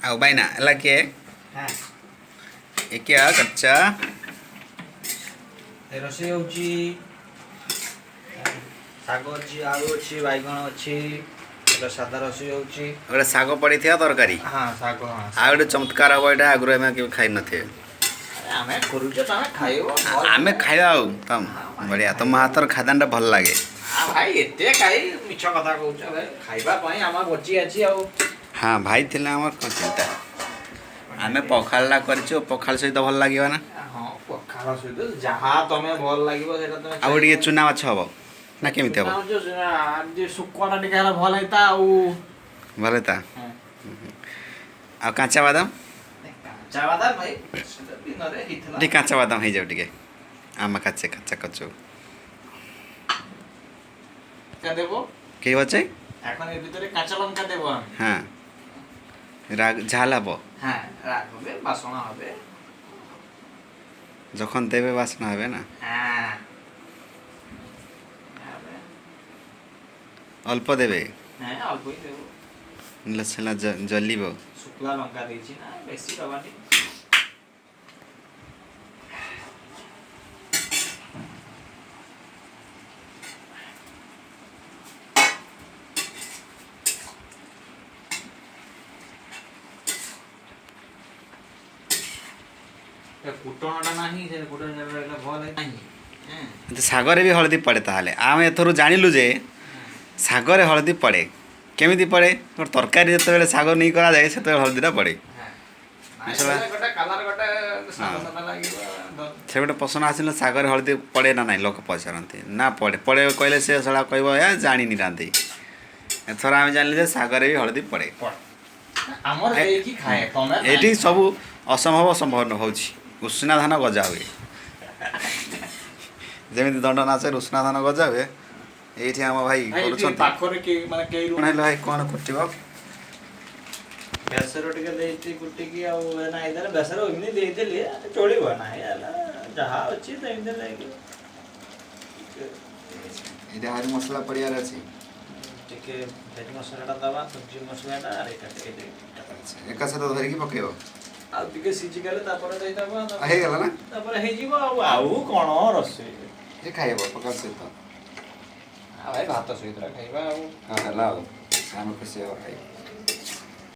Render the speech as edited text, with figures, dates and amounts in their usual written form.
आओ भाई ना अल्लाह के हाँ ये क्या कच्चा रोषेई होची शाग अच्छी आलू अच्छी बैगण अच्छी सादा रोषेई होची गोटे शाग पड़ी थी तरकारी हाँ शाग हाँ आ गोटे चमत्कार हम यहाँ आगुरी आम के खाई न थे आमे करूचे तमे खाइबो आमे खाଇବା ଆଉ ତମ ବଢ଼ିଆ ତମ ହାତର ଖାଦାନଟା ଭଲ ଲାଗେ भाई एते खाई मिछ कथा कहउछ भाई खाइबा पई आमा बची अछि आ हाँ भाई थिला हमर कोन चिंता आमे पखाळला करछु पखाळ सहित भल लागियो ना हाँ पखाळ सहित जहा तमे भल लागिबो सेटा तमे आ गोटे चुना माछ हबो ना केमिति हबो जे सुक्वाटा टिका हला भल हेता भल हेता आ कांचा बादाम चावादा भाई सेटा दिनरे हिथला टी कांचा बादाम हे जाउ टिके आमा काचे काचा कचो का देबो के बचे এখন এর ভিতরে কাঁচা লঙ্কা দেব আমি হ্যাঁ রাগ ঝাল হবো হ্যাঁ রাগ হবে বাসনা হবে যখন দেবে বাসনা হবে না হ্যাঁ অল্প দেবে হ্যাঁ অল্পই দেব লসলা জ্বলিব শুকলা লঙ্কা দিয়েছি না বেশি বাবাটি कुटणटा नाही से कुटण रहला भल नाही तो सागरे भी हळदी पड़े ताहले आम एथरु जानिलु जे सागरे हळदी पड़े केमिति पड़े तरकारी जते साग नहीं करा जाए से हळदीटा पड़े गोटा कलर गोटा सादा लागिबो से गोटे पसंद आसिल सागरे हळदी पड़े ना नहीं लोक पचारती ना पड़े पड़े कहले से सड़ा कहबो या जानी नि रांती एथर आम जानिलु जे सागरे भी हळदी पड़े हमर एकी खाए तमे एठी सब असंभव संभव होछि उष्णा धान गजा हुए जमी दंड नाचे उष्णा धान गजा हुए ये आम भाई पाखरे के माने के भाई कौन कुटिब बेसर टिके देती कुटी की आ ना इधर बेसर इमनी दे देले चोळीबो ना याला जहा अछि त इधर लागी इधर हरी मसाला पड़िया अछि टिके भेज मसालाटा दबा सब्जी मसालाटा अरे काटे दे एका साथ धरि की पकेबो आ टिके सिजी गेले तापर देई दबा हे गेला ना तापर हे जीवो आउ कोन रसे ये खाइबो पका सहित आ भाई भात सहित खाइबा हां हला हम खुशी हो भाई